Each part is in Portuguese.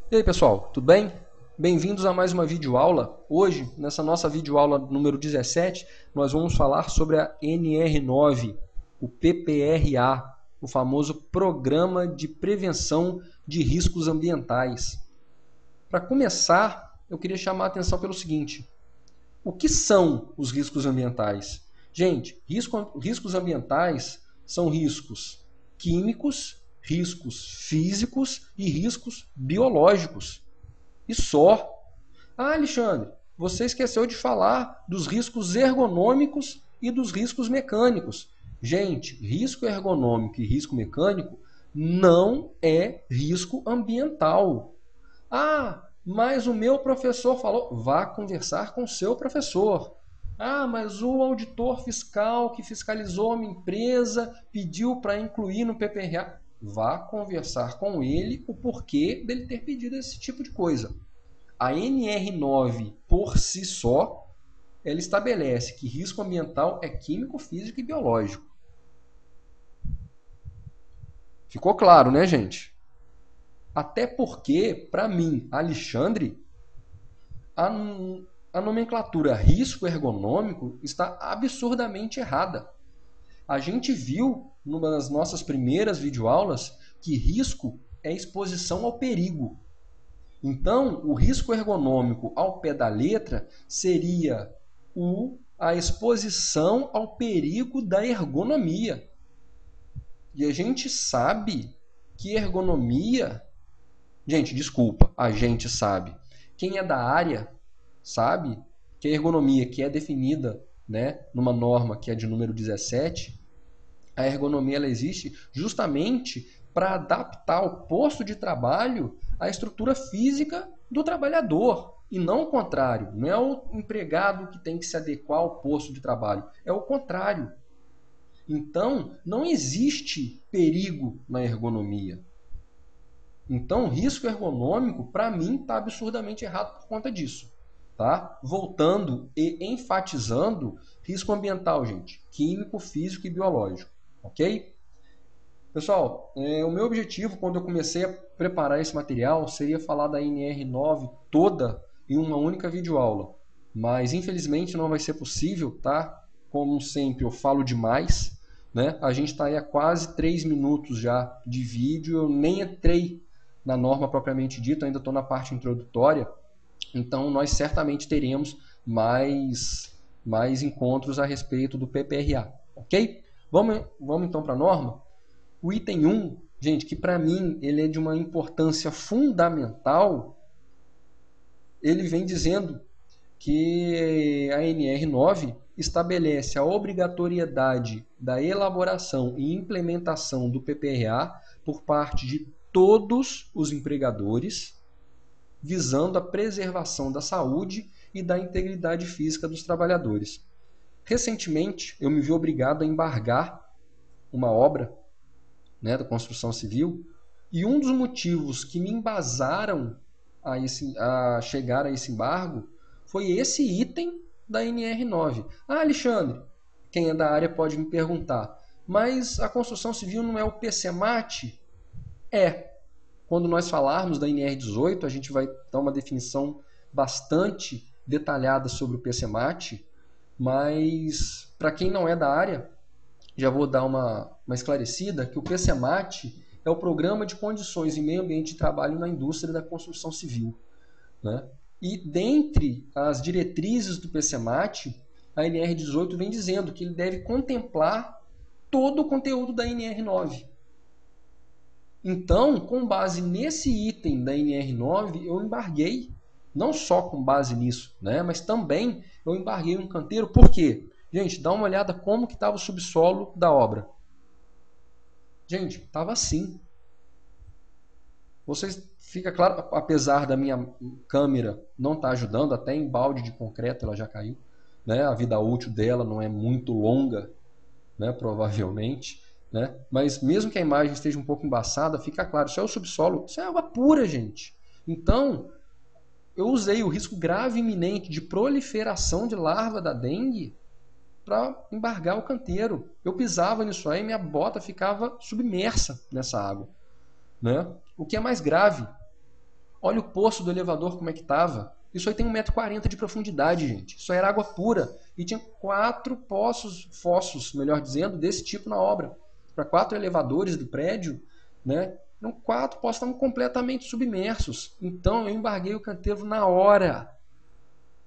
E aí pessoal, tudo bem? Bem-vindos a mais uma videoaula. Hoje, nessa nossa videoaula número 17, nós vamos falar sobre a NR9, o PPRA, o famoso Programa de Prevenção de Riscos Ambientais. Para começar, eu queria chamar a atenção pelo seguinte: o que são os riscos ambientais? Gente, riscos ambientais são riscos químicos, riscos físicos e riscos biológicos. E só. Ah, Alexandre, você esqueceu de falar dos riscos ergonômicos e dos riscos mecânicos. Gente, risco ergonômico e risco mecânico não é risco ambiental. Ah, mas o meu professor falou. Vá conversar com o seu professor. Ah, mas o auditor fiscal que fiscalizou uma empresa pediu para incluir no PPRA. Vá conversar com ele o porquê dele ter pedido esse tipo de coisa. A NR9, por si só, ela estabelece que risco ambiental é químico, físico e biológico. Ficou claro, né, gente? Até porque, para mim, Alexandre, a nomenclatura risco ergonômico está absurdamente errada. A gente viu, numa das nossas primeiras videoaulas, que risco é exposição ao perigo. Então, o risco ergonômico ao pé da letra seria a exposição ao perigo da ergonomia. E a gente sabe que ergonomia... Gente, desculpa, a gente sabe. Quem é da área sabe que a ergonomia, que é definida, né, numa norma que é de número 17, a ergonomia ela existe justamente para adaptar o posto de trabalho à estrutura física do trabalhador. E não o contrário. Não é o empregado que tem que se adequar ao posto de trabalho. É o contrário. Então, não existe perigo na ergonomia. Então, o risco ergonômico, para mim, está absurdamente errado por conta disso. Tá? Voltando e enfatizando risco ambiental, gente. Químico, físico e biológico. Ok? Pessoal, o meu objetivo quando eu comecei a preparar esse material seria falar da NR9 toda em uma única videoaula. Mas infelizmente não vai ser possível, tá? Como sempre eu falo demais, né? A gente está aí há quase 3 minutos já de vídeo, eu nem entrei na norma propriamente dita, ainda estou na parte introdutória, então nós certamente teremos mais encontros a respeito do PPRA, ok? Vamos então para a norma? O item 1, gente, que para mim ele é de uma importância fundamental, ele vem dizendo que a NR9 estabelece a obrigatoriedade da elaboração e implementação do PPRA por parte de todos os empregadores, visando a preservação da saúde e da integridade física dos trabalhadores. Recentemente, eu me vi obrigado a embargar uma obra, né, da construção civil, e um dos motivos que me embasaram a chegar a esse embargo foi esse item da NR9. Ah, Alexandre, quem é da área pode me perguntar, mas a construção civil não é o PCMAT? É. Quando nós falarmos da NR18, a gente vai dar uma definição bastante detalhada sobre o PCMAT, mas para quem não é da área, já vou dar uma esclarecida, que o PCMAT é o Programa de Condições e Meio Ambiente de Trabalho na Indústria da Construção Civil, né? E dentre as diretrizes do PCMAT, a NR18 vem dizendo que ele deve contemplar todo o conteúdo da NR9. Então, com base nesse item da NR9, eu embarguei, não só com base nisso, né, mas também eu embarguei um canteiro. Por quê? Gente, dá uma olhada como que estava o subsolo da obra. Gente, estava assim. Vocês, fica claro, apesar da minha câmera não estar ajudando, até em balde de concreto ela já caiu, né? A vida útil dela não é muito longa, né? Provavelmente, né? Mas mesmo que a imagem esteja um pouco embaçada, fica claro, isso é o subsolo, isso é água pura, gente. Então, eu usei o risco grave e iminente de proliferação de larva da dengue para embargar o canteiro. Eu pisava nisso aí e minha bota ficava submersa nessa água, né? O que é mais grave, Olha o poço do elevador como é que estava. Isso aí tem 1,40 m de profundidade, gente. Isso era água pura. E tinha 4 fossos, melhor dizendo, desse tipo na obra. Para 4 elevadores do prédio, né? Eram 4 poços, estavam completamente submersos. Então eu embarguei o canteiro na hora,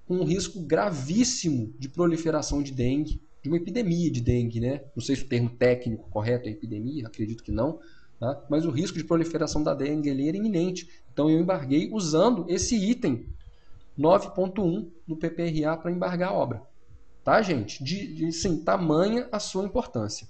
com um risco gravíssimo de proliferação de dengue, de uma epidemia de dengue, né? Não sei se o termo técnico correto é epidemia, acredito que não, tá? Mas o risco de proliferação da dengue ali era iminente. Então eu embarguei usando esse item 9.1 do PPRA para embargar a obra. Tá, gente? Sim, tamanha a sua importância.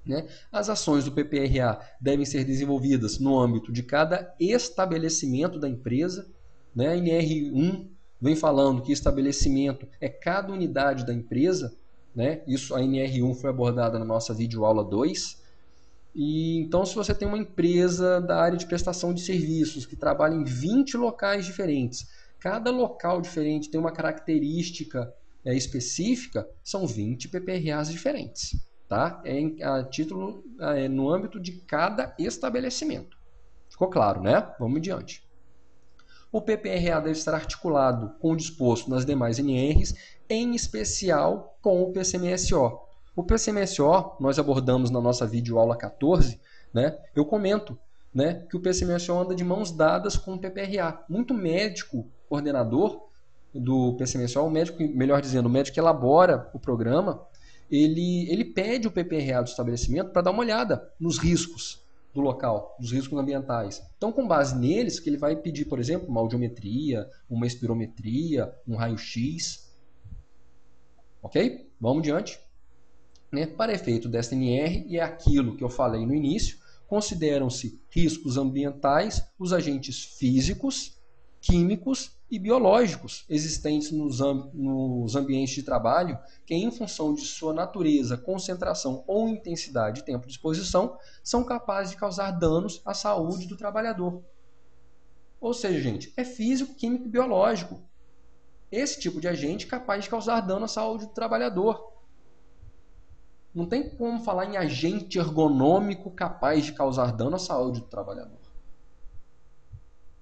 Né? As ações do PPRA devem ser desenvolvidas no âmbito de cada estabelecimento da empresa. Né? A NR1 vem falando que estabelecimento é cada unidade da empresa. Né? Isso, a NR1 foi abordada na nossa videoaula 2. E, então, se você tem uma empresa da área de prestação de serviços que trabalha em 20 locais diferentes, cada local diferente tem uma característica específica, são 20 PPRAs diferentes. Tá? No âmbito de cada estabelecimento. Ficou claro, né? Vamos adiante. O PPRA deve estar articulado com o disposto nas demais NRs, em especial com o PCMSO. O PCMSO, nós abordamos na nossa videoaula 14, né? Eu comento, né, que o PCMSO anda de mãos dadas com o PPRA. Muito médico coordenador do PCMSO, o médico, melhor dizendo, o médico que elabora o programa, ele pede o PPRA do estabelecimento para dar uma olhada nos riscos do local, dos riscos ambientais. Então, com base neles, que ele vai pedir, por exemplo, uma audiometria, uma espirometria, um raio-x. Ok? Vamos adiante. Né? Para efeito desta NR, e é aquilo que eu falei no início, consideram-se riscos ambientais os agentes físicos, químicos e biológicos existentes nos ambientes de trabalho que, em função de sua natureza, concentração ou intensidade e tempo de exposição, são capazes de causar danos à saúde do trabalhador. Ou seja, gente, é físico, químico e biológico. Esse tipo de agente é capaz de causar dano à saúde do trabalhador. Não tem como falar em agente ergonômico capaz de causar dano à saúde do trabalhador.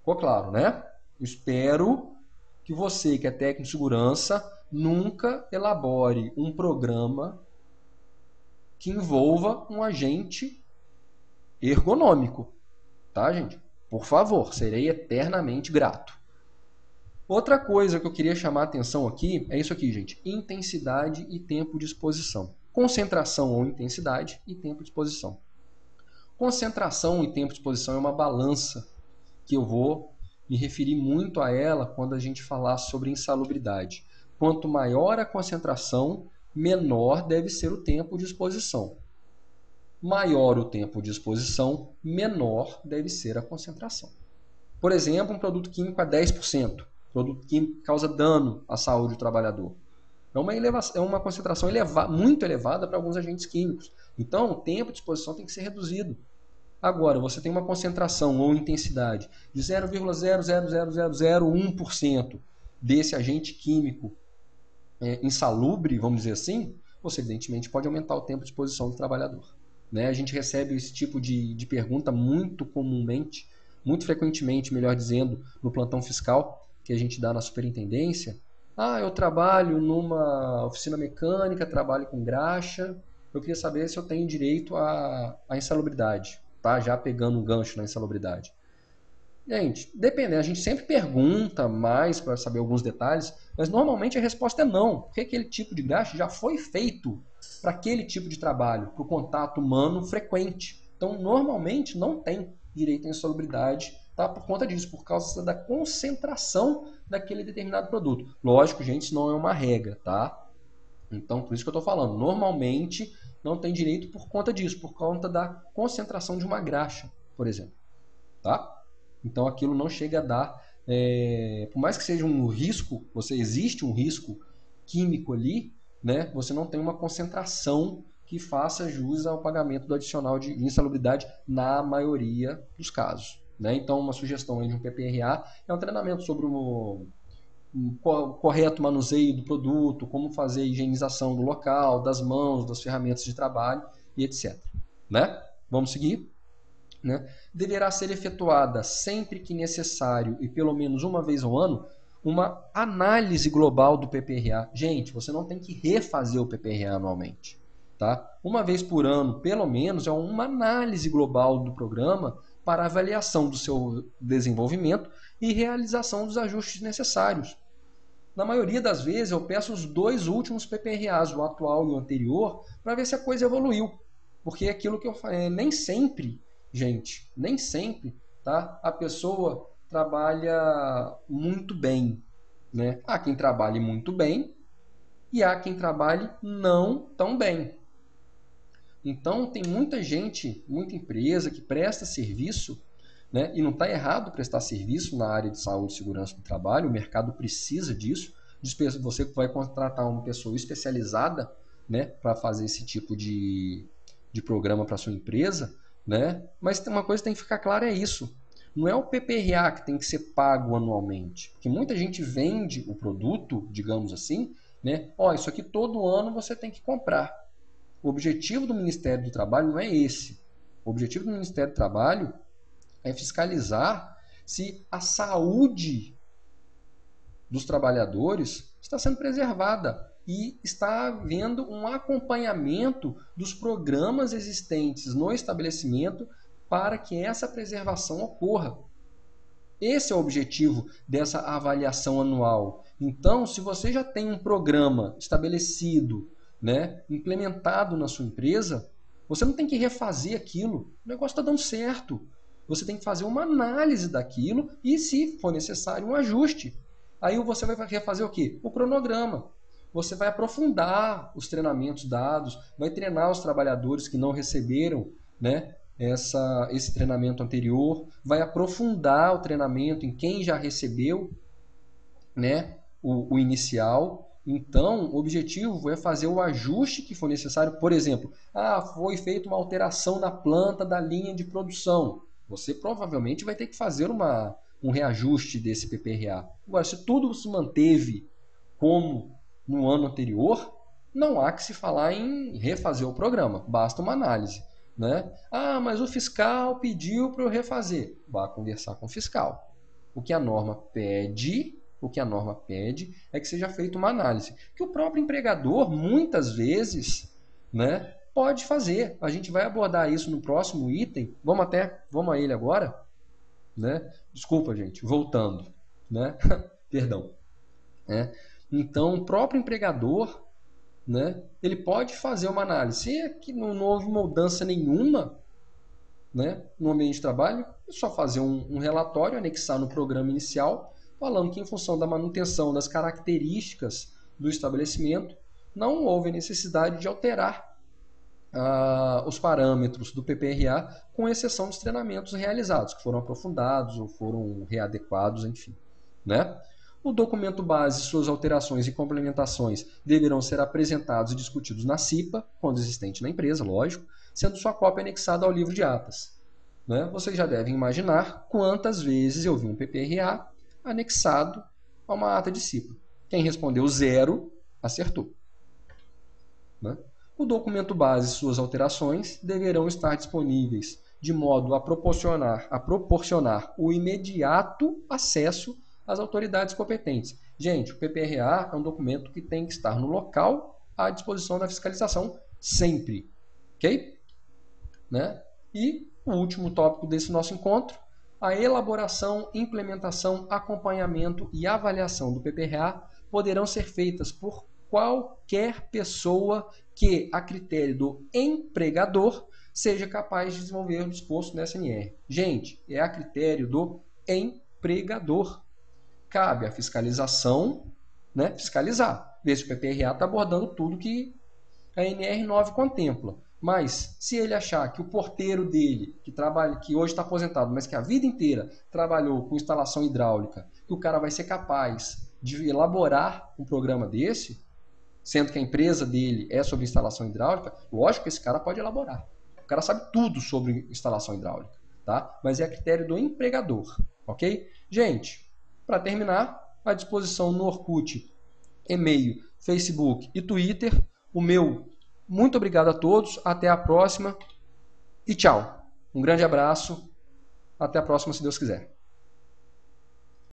Ficou claro, né? Espero que você, que é técnico de segurança, nunca elabore um programa que envolva um agente ergonômico. Tá, gente? Por favor, serei eternamente grato. Outra coisa que eu queria chamar a atenção aqui é isso aqui, gente. Intensidade e tempo de exposição. Concentração ou intensidade e tempo de exposição. Concentração e tempo de exposição é uma balança que eu vou me referir muito a ela quando a gente falar sobre insalubridade. Quanto maior a concentração, menor deve ser o tempo de exposição. Maior o tempo de exposição, menor deve ser a concentração. Por exemplo, um produto químico a 10%. Produto químico que causa dano à saúde do trabalhador. É uma concentração muito elevada para alguns agentes químicos. Então, o tempo de exposição tem que ser reduzido. Agora, você tem uma concentração ou intensidade de 0,00001% desse agente químico insalubre, vamos dizer assim, você evidentemente pode aumentar o tempo de exposição do trabalhador. Né? A gente recebe esse tipo de pergunta muito comumente, muito frequentemente, melhor dizendo, no plantão fiscal que a gente dá na superintendência. Eu trabalho numa oficina mecânica, trabalho com graxa, eu queria saber se eu tenho direito à insalubridade. Tá? Já pegando um gancho na insalubridade. Gente, dependendo, a gente sempre pergunta mais para saber alguns detalhes, mas normalmente a resposta é não, porque aquele tipo de graxa já foi feito para aquele tipo de trabalho, para o contato humano frequente. Então, normalmente não tem direito à insalubridade, tá? Por conta disso, por causa da concentração daquele determinado produto. Lógico, gente, isso não é uma regra, tá? Então, por isso que eu estou falando, normalmente não tem direito por conta disso, por conta da concentração de uma graxa, por exemplo. Tá? Então aquilo não chega a dar, por mais que seja um risco, existe um risco químico ali, né? Você não tem uma concentração que faça jus ao pagamento do adicional de insalubridade na maioria dos casos. Né? Então uma sugestão de um PPRA é um treinamento sobre o correto manuseio do produto, como fazer a higienização do local, das mãos, das ferramentas de trabalho e etc. Né? Vamos seguir? né, deverá ser efetuada sempre que necessário e pelo menos uma vez ao ano uma análise global do PPRA. Gente, você não tem que refazer o PPRA anualmente. Tá? Uma vez por ano, pelo menos, é uma análise global do programa para avaliação do seu desenvolvimento e realização dos ajustes necessários. Na maioria das vezes, eu peço os 2 últimos PPRAs, o atual e o anterior, para ver se a coisa evoluiu. Porque é aquilo que eu falei, nem sempre, gente, nem sempre, tá? A pessoa trabalha muito bem, né? Há quem trabalhe muito bem e há quem trabalhe não tão bem. Então, tem muita gente, muita empresa que presta serviço, né? E não está errado prestar serviço na área de saúde e segurança do trabalho, o mercado precisa disso. Você vai contratar uma pessoa especializada, né, para fazer esse tipo de programa para sua empresa, né? Mas tem uma coisa que tem que ficar clara, é isso. Não é o PPRA que tem que ser pago anualmente, porque muita gente vende o produto, digamos assim, né? Ó, isso aqui todo ano você tem que comprar. O objetivo do Ministério do Trabalho não é esse. O objetivo do Ministério do Trabalho é fiscalizar se a saúde dos trabalhadores está sendo preservada e está havendo um acompanhamento dos programas existentes no estabelecimento para que essa preservação ocorra. Esse é o objetivo dessa avaliação anual. Então, se você já tem um programa estabelecido, né, implementado na sua empresa, você não tem que refazer aquilo. O negócio está dando certo. Você tem que fazer uma análise daquilo e, se for necessário, um ajuste. Aí você vai refazer o quê? O cronograma. Você vai aprofundar os treinamentos dados, vai treinar os trabalhadores que não receberam, né, esse treinamento anterior, vai aprofundar o treinamento em quem já recebeu, né, o inicial. Então, o objetivo é fazer o ajuste que for necessário. Por exemplo, foi feita uma alteração na planta da linha de produção. Você provavelmente vai ter que fazer um reajuste desse PPRA. Agora, se tudo se manteve como no ano anterior, não há que se falar em refazer o programa, basta uma análise. Né? Mas o fiscal pediu para eu refazer. Vá conversar com o fiscal. O que a norma pede é que seja feita uma análise. Que o próprio empregador, muitas vezes, né, pode fazer. A gente vai abordar isso no próximo item. Vamos a ele agora. Né? Desculpa, gente, voltando. Né? Perdão. Então, o próprio empregador, né, ele pode fazer uma análise. Se é que não houve mudança nenhuma, né, no ambiente de trabalho, é só fazer um relatório, anexar no programa inicial, falando que em função da manutenção das características do estabelecimento, não houve necessidade de alterar os parâmetros do PPRA, com exceção dos treinamentos realizados, que foram aprofundados ou foram readequados, enfim. Né? O documento base e suas alterações e complementações deverão ser apresentados e discutidos na CIPA, quando existente na empresa, lógico, sendo sua cópia anexada ao livro de atas. Né? Vocês já devem imaginar quantas vezes eu vi um PPRA anexado a uma ata de CIPA. Quem respondeu 0, acertou. Né? O documento base e suas alterações deverão estar disponíveis de modo a proporcionar o imediato acesso às autoridades competentes. Gente, o PPRA é um documento que tem que estar no local à disposição da fiscalização sempre. Ok? Né? E o último tópico desse nosso encontro, a elaboração, implementação, acompanhamento e avaliação do PPRA poderão ser feitas por qualquer pessoa que, a critério do empregador, seja capaz de desenvolver o disposto no SNR. Gente, é a critério do empregador. Cabe à fiscalização, né, fiscalizar, ver se o PPRA está abordando tudo que a NR9 contempla. Mas, se ele achar que o porteiro dele, que hoje está aposentado, mas que a vida inteira trabalhou com instalação hidráulica, que o cara vai ser capaz de elaborar um programa desse, sendo que a empresa dele é sobre instalação hidráulica, lógico que esse cara pode elaborar. O cara sabe tudo sobre instalação hidráulica, tá? Mas é a critério do empregador, ok? Gente, para terminar, à disposição no Orkut, e-mail, Facebook e Twitter. O meu muito obrigado a todos, até a próxima e tchau! Um grande abraço. Até a próxima, se Deus quiser.